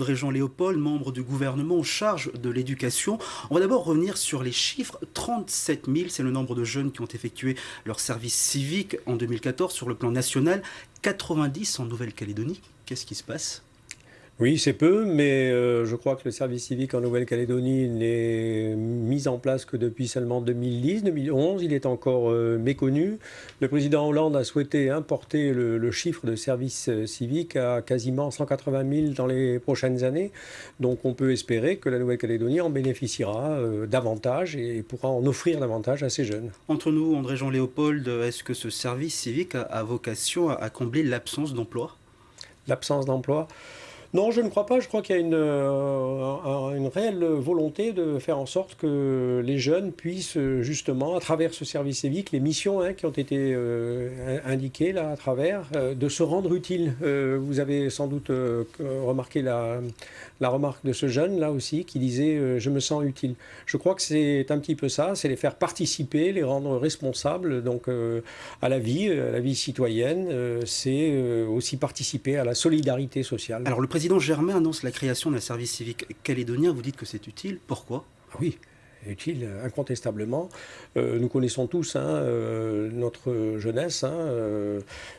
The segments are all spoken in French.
André-Jean Léopold, membre du gouvernement en charge de l'éducation. On va d'abord revenir sur les chiffres. 37 000, c'est le nombre de jeunes qui ont effectué leur service civique en 2014 sur le plan national. 90 en Nouvelle-Calédonie. Qu'est-ce qui se passe ? Oui, c'est peu, mais je crois que le service civique en Nouvelle-Calédonie n'est mis en place que depuis seulement 2010-2011. Il est encore méconnu. Le président Hollande a souhaité importer le chiffre de service civique à quasiment 180 000 dans les prochaines années. Donc on peut espérer que la Nouvelle-Calédonie en bénéficiera davantage et pourra en offrir davantage à ces jeunes. Entre nous, André-Jean Léopold, est-ce que ce service civique a vocation à combler l'absence d'emploi ? L'absence d'emploi ? Non, je ne crois pas. Je crois qu'il y a une réelle volonté de faire en sorte que les jeunes puissent justement, à travers ce service civique, les missions qui ont été indiquées là à travers, de se rendre utiles. Vous avez sans doute remarqué la remarque de ce jeune là aussi qui disait je me sens utile. Je crois que c'est un petit peu ça, c'est les faire participer, les rendre responsables donc à la vie citoyenne. C'est aussi participer à la solidarité sociale. Alors le président Germain annonce la création d'un service civique calédonien. Vous dites que c'est utile. Pourquoi ? Oui, utile, incontestablement. Nous connaissons tous notre jeunesse,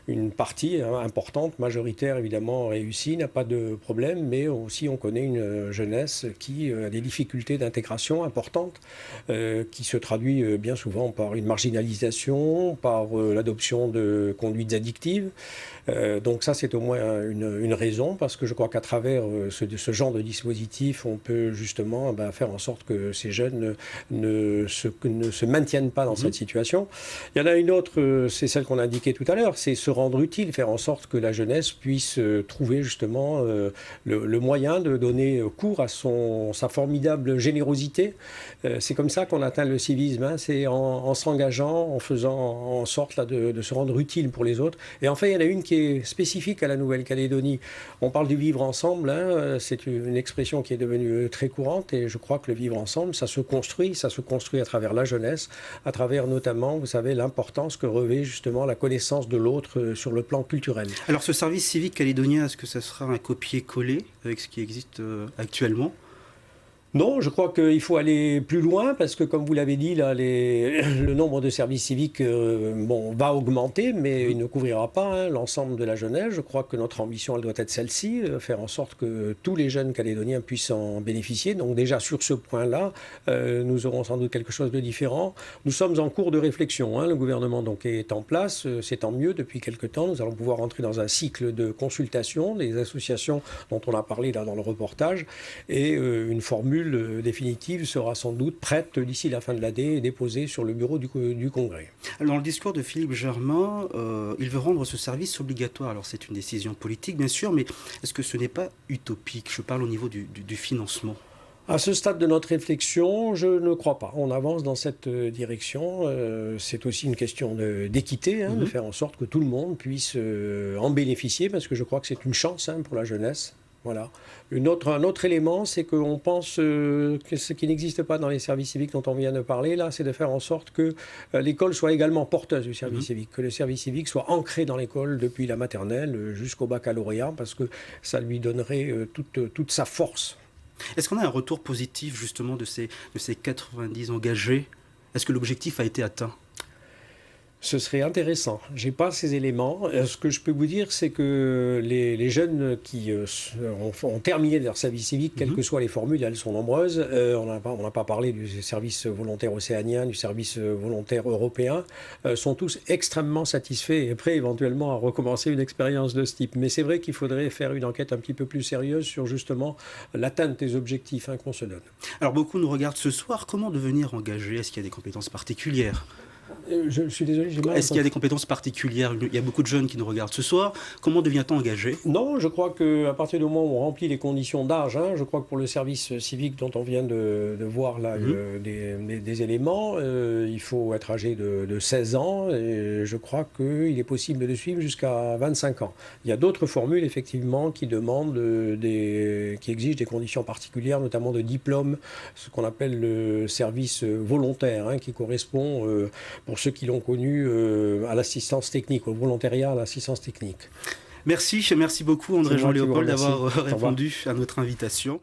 une partie importante, majoritaire évidemment réussie, n'a pas de problème, mais aussi on connaît une jeunesse qui a des difficultés d'intégration importantes, qui se traduit bien souvent par une marginalisation, par l'adoption de conduites addictives. Donc ça c'est au moins une raison, parce que je crois qu'à travers ce genre de dispositif, on peut justement faire en sorte que ces jeunes ne se maintiennent pas dans cette situation. Il y en a une autre, c'est celle qu'on a indiquée tout à l'heure, c'est se rendre utile, faire en sorte que la jeunesse puisse trouver justement le moyen de donner cours à sa formidable générosité. C'est comme ça qu'on atteint le civisme, c'est en s'engageant, en faisant en sorte là, de se rendre utile pour les autres. Et enfin, il y en a une qui est spécifique à la Nouvelle-Calédonie. On parle du vivre ensemble, c'est une expression qui est devenue très courante et je crois que le vivre ensemble, ça se construit à travers la jeunesse, à travers notamment, vous savez, l'importance que revêt justement la connaissance de l'autre sur le plan culturel. Alors ce service civique calédonien, est-ce que ça sera un copier-coller avec ce qui existe actuellement ? Non, je crois qu'il faut aller plus loin parce que, comme vous l'avez dit, là, le nombre de services civiques va augmenter, mais il ne couvrira pas l'ensemble de la jeunesse. Je crois que notre ambition, elle doit être celle-ci, faire en sorte que tous les jeunes calédoniens puissent en bénéficier. Donc déjà, sur ce point-là, nous aurons sans doute quelque chose de différent. Nous sommes en cours de réflexion. Le gouvernement donc, est en place. C'est tant mieux. Depuis quelque temps, nous allons pouvoir entrer dans un cycle de consultation des associations dont on a parlé là dans le reportage et une formule définitive sera sans doute prête d'ici la fin de l'année et déposée sur le bureau du Congrès. Dans le discours de Philippe Germain, il veut rendre ce service obligatoire. Alors c'est une décision politique bien sûr, mais est-ce que ce n'est pas utopique ? Je parle au niveau du financement. À ce stade de notre réflexion, je ne crois pas. On avance dans cette direction. C'est aussi une question d'équité, de faire en sorte que tout le monde puisse en bénéficier, parce que je crois que c'est une chance pour la jeunesse. Voilà. Un autre élément, c'est qu'on pense que ce qui n'existe pas dans les services civiques dont on vient de parler, là, c'est de faire en sorte que l'école soit également porteuse du service civique, que le service civique soit ancré dans l'école depuis la maternelle jusqu'au baccalauréat, parce que ça lui donnerait toute sa force. Est-ce qu'on a un retour positif justement de ces 90 engagés ? Est-ce que l'objectif a été atteint ? Ce serait intéressant. Je n'ai pas ces éléments. Ce que je peux vous dire, c'est que les jeunes qui ont terminé leur service civique, quelles que soient les formules, elles sont nombreuses. On n'a pas parlé du service volontaire océanien, du service volontaire européen, sont tous extrêmement satisfaits et prêts éventuellement à recommencer une expérience de ce type. Mais c'est vrai qu'il faudrait faire une enquête un petit peu plus sérieuse sur justement l'atteinte des objectifs qu'on se donne. Alors beaucoup nous regardent ce soir. Comment devenir engagé ? Est-ce qu'il y a des compétences particulières ? Je suis désolé, j'ai mal. Est-ce qu'il y a des compétences particulières ? Il y a beaucoup de jeunes qui nous regardent ce soir. Comment devient-on engagé ? Non, je crois qu'à partir du moment où on remplit les conditions d'âge, je crois que pour le service civique dont on vient de voir là des éléments, il faut être âgé de 16 ans et je crois qu'il est possible de suivre jusqu'à 25 ans. Il y a d'autres formules effectivement qui demandent, qui exigent des conditions particulières, notamment de diplôme, ce qu'on appelle le service volontaire, qui correspond pour ceux qui l'ont connu à l'assistance technique, au volontariat à l'assistance technique. Merci beaucoup André C'est moi Jean qui vous Léopold remercie. d'avoir Au revoir. répondu à notre invitation.